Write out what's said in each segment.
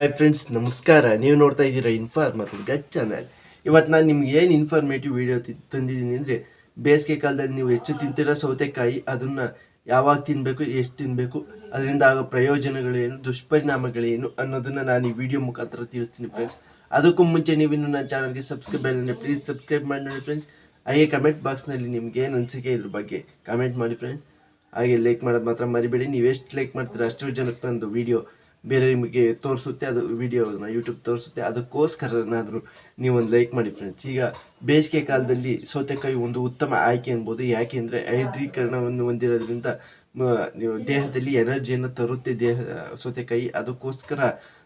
Hi friends, ನಮಸ್ಕಾರ. ನೀವು ನೋಡ್ತಾ ಇದ್ದೀರಾ ಇನ್ಫಾರ್ಮರ್ ಗಟ್ ಚಾನಲ್. ಇವತ್ತು ನಾನು ನಿಮ್ಗೆ ಏನು ಇನ್ಫಾರ್ಮೇಟಿವ್ ವಿಡಿಯೋ ತಂದಿದ್ದೀನಿ ಅಂದರೆ, ಬೇಸಿಗೆ ಕಾಲದಲ್ಲಿ ನೀವು ಹೆಚ್ಚು ತಿಂತಿರೋ ಸೌತೆಕಾಯಿ ಅದನ್ನು ಯಾವಾಗ ತಿನ್ನಬೇಕು, ಎಷ್ಟು ತಿನ್ನಬೇಕು, ಅದರಿಂದ ಆಗೋ ಪ್ರಯೋಜನಗಳೇನು, ದುಷ್ಪರಿಣಾಮಗಳೇನು ಅನ್ನೋದನ್ನು ನಾನು ಈ ವಿಡಿಯೋ ಮುಖಾಂತರ ತಿಳಿಸ್ತೀನಿ ಫ್ರೆಂಡ್ಸ್. ಅದಕ್ಕೂ ಮುಂಚೆ ನೀವು ಇನ್ನೂ ನನ್ನ ಚಾನಲ್ಗೆ ಸಬ್ಸ್ಕ್ರೈಬ್ ಆಗಿಲ್ಲ ಪ್ಲೀಸ್ ಸಬ್ಸ್ಕ್ರೈಬ್ ಮಾಡಿ ನೋಡಿ ಫ್ರೆಂಡ್ಸ್. ಹಾಗೆ ಕಮೆಂಟ್ ಬಾಕ್ಸ್ನಲ್ಲಿ ನಿಮ್ಗೆ ಏನು ಅನಿಸಿಕೆ ಇದ್ರ ಬಗ್ಗೆ ಕಮೆಂಟ್ ಮಾಡಿ ಫ್ರೆಂಡ್ಸ್. ಹಾಗೆ ಲೈಕ್ ಮಾಡೋದು ಮಾತ್ರ ಮರಿಬೇಡಿ. ನೀವು ಎಷ್ಟು ಲೈಕ್ ಮಾಡ್ತೀರಾ ಅಷ್ಟು ಜನಕ್ಕೆ ನಂದು ವಿಡಿಯೋ ಬೇರೆ ನಿಮಗೆ ತೋರಿಸುತ್ತೆ, ಅದು ವಿಡಿಯೋನ ಯೂಟ್ಯೂಬ್ ತೋರಿಸುತ್ತೆ. ಅದಕ್ಕೋಸ್ಕರನಾದರೂ ನೀವು ಒಂದು ಲೈಕ್ ಮಾಡಿ ಫ್ರೆಂಡ್ಸ್. ಈಗ ಬೇಸಿಗೆ ಕಾಲದಲ್ಲಿ ಸೌತೆಕಾಯಿ ಒಂದು ಉತ್ತಮ ಆಯ್ಕೆ ಅನ್ಬೋದು. ಯಾಕೆಂದರೆ ಹೈಡ್ರೀಕರಣವನ್ನು ಹೊಂದಿರೋದ್ರಿಂದ ನೀವು ದೇಹದಲ್ಲಿ ಎನರ್ಜಿಯನ್ನು ತರುತ್ತೆ ಸೌತೆಕಾಯಿ. ಅದಕ್ಕೋಸ್ಕರ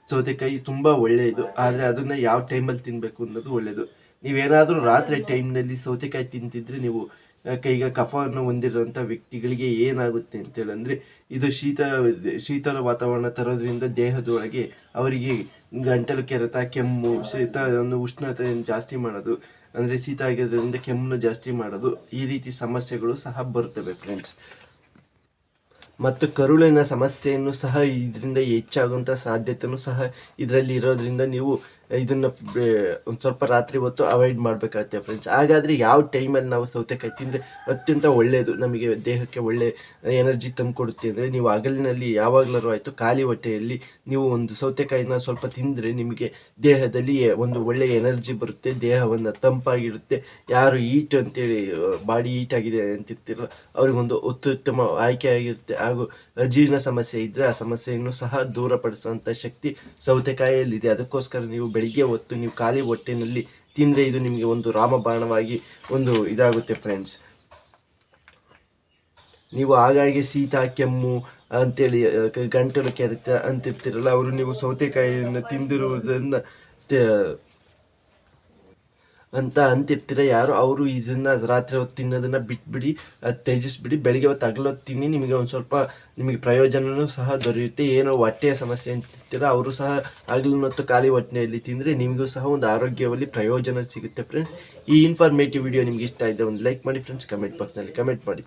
ಸೌತೆಕಾಯಿ ತುಂಬ ಒಳ್ಳೆಯದು. ಆದರೆ ಅದನ್ನು ಯಾವ ಟೈಮಲ್ಲಿ ತಿನ್ನಬೇಕು ಅನ್ನೋದು ಒಳ್ಳೆಯದು. ನೀವೇನಾದರೂ ರಾತ್ರಿ ಟೈಮ್ನಲ್ಲಿ ಸೌತೆಕಾಯಿ ತಿಂತಿದ್ರೆ ನೀವು ಕೈಗೆ ಕಫವನ್ನು ಹೊಂದಿರುವಂಥ ವ್ಯಕ್ತಿಗಳಿಗೆ ಏನಾಗುತ್ತೆ ಅಂತೇಳಂದರೆ, ಇದು ಶೀತಲ ವಾತಾವರಣ ತರೋದ್ರಿಂದ ದೇಹದೊಳಗೆ ಅವರಿಗೆ ಗಂಟಲು ಕೆರೆತ, ಕೆಮ್ಮು, ಶೀತವನ್ನು ಉಷ್ಣತೆಯನ್ನು ಜಾಸ್ತಿ ಮಾಡೋದು, ಅಂದರೆ ಶೀತ ಆಗಿರೋದ್ರಿಂದ ಕೆಮ್ಮನ್ನು ಜಾಸ್ತಿ ಮಾಡೋದು, ಈ ರೀತಿ ಸಮಸ್ಯೆಗಳು ಸಹ ಬರ್ತವೆ ಫ್ರೆಂಡ್ಸ್. ಮತ್ತು ಕರುಳಿನ ಸಮಸ್ಯೆಯನ್ನು ಸಹ ಇದರಿಂದ ಹೆಚ್ಚಾಗುವಂಥ ಸಾಧ್ಯತೆಯೂ ಸಹ ಇದರಲ್ಲಿ ಇರೋದ್ರಿಂದ ನೀವು ಇದನ್ನು ಒಂದು ಸ್ವಲ್ಪ ರಾತ್ರಿ ಹೊತ್ತು ಅವಾಯ್ಡ್ ಮಾಡಬೇಕಾಗುತ್ತೆ ಫ್ರೆಂಡ್ಸ್. ಹಾಗಾದರೆ ಯಾವ ಟೈಮಲ್ಲಿ ನಾವು ಸೌತೆಕಾಯಿ ತಿಂದರೆ ಅತ್ಯಂತ ಒಳ್ಳೆಯದು, ನಮಗೆ ದೇಹಕ್ಕೆ ಒಳ್ಳೆ ಎನರ್ಜಿ ತಂದು ಕೊಡುತ್ತೆ ಅಂದರೆ, ನೀವು ಹಗಲಿನಲ್ಲಿ ಯಾವಾಗಲಾರು ಆಯಿತು ಖಾಲಿ ಹೊಟ್ಟೆಯಲ್ಲಿ ನೀವು ಒಂದು ಸೌತೆಕಾಯಿನ ಸ್ವಲ್ಪ ತಿಂದರೆ ನಿಮಗೆ ದೇಹದಲ್ಲಿ ಒಂದು ಒಳ್ಳೆಯ ಎನರ್ಜಿ ಬರುತ್ತೆ, ದೇಹವನ್ನು ತಂಪಾಗಿರುತ್ತೆ. ಯಾರು ಈಟ್ ಅಂತೇಳಿ ಬಾಡಿ ಈಟ್ ಆಗಿದೆ ಅಂತಿರ್ತಿರೋ ಅವ್ರಿಗೊಂದು ಅತ್ಯುತ್ತಮ ಆಯ್ಕೆ ಆಗಿರುತ್ತೆ. ಹಾಗೂ ಅಜೀರ್ಣ ಸಮಸ್ಯೆ ಇದ್ದರೆ ಆ ಸಮಸ್ಯೆಯನ್ನು ಸಹ ದೂರಪಡಿಸುವಂಥ ಶಕ್ತಿ ಸೌತೆಕಾಯಿಯಲ್ಲಿದೆ. ಅದಕ್ಕೋಸ್ಕರ ನೀವು ಬೆಳಿಗ್ಗೆ ಹೊತ್ತು ನೀವು ಖಾಲಿ ಹೊಟ್ಟೆನಲ್ಲಿ ತಿಂದರೆ ಇದು ನಿಮಗೆ ಒಂದು ರಾಮಬಾಣವಾಗಿ ಒಂದು ಇದಾಗುತ್ತೆ ಫ್ರೆಂಡ್ಸ್. ನೀವು ಹಾಗಾಗಿ ಶೀತ, ಕೆಮ್ಮು ಅಂತೇಳಿ ಗಂಟಲು ಕೆರೆತ ಅಂತಿರ್ತಿರಲ್ಲ, ಅವರು ನೀವು ಸೌತೆಕಾಯಿಯನ್ನು ತಿಂದಿರುವುದನ್ನು ಅಂತಿರ್ತೀರ ಯಾರು, ಅವರು ಇದನ್ನು ರಾತ್ರಿ ಹೊತ್ತು ತಿನ್ನೋದನ್ನು ಬಿಟ್ಬಿಡಿ, ತ್ಯಜಿಸ್ಬಿಡಿ. ಬೆಳಿಗ್ಗೆ ಹೊತ್ತು ಹಗಲೊತ್ತು ತಿನ್ನಿ, ನಿಮಗೆ ಒಂದು ಸ್ವಲ್ಪ ನಿಮಗೆ ಪ್ರಯೋಜನವೂ ಸಹ ದೊರೆಯುತ್ತೆ. ಏನೋ ಹೊಟ್ಟೆಯ ಸಮಸ್ಯೆ ಅಂತಿರ್ತೀರ ಅವರು ಸಹ ಹಗಲಿನ ಹೊತ್ತು ಖಾಲಿ ಹೊಟ್ಟೆಯಲ್ಲಿ ತಿಂದರೆ ನಿಮಗೂ ಸಹ ಒಂದು ಆರೋಗ್ಯದಲ್ಲಿ ಪ್ರಯೋಜನ ಸಿಗುತ್ತೆ ಫ್ರೆಂಡ್ಸ್. ಈ ಇನ್ಫಾರ್ಮೇಟಿವ್ ವಿಡಿಯೋ ನಿಮ್ಗೆ ಇಷ್ಟ ಇದ್ದರೆ ಒಂದು ಲೈಕ್ ಮಾಡಿ ಫ್ರೆಂಡ್ಸ್. ಕಮೆಂಟ್ ಬಾಕ್ಸ್ನಲ್ಲಿ ಕಮೆಂಟ್ ಮಾಡಿ.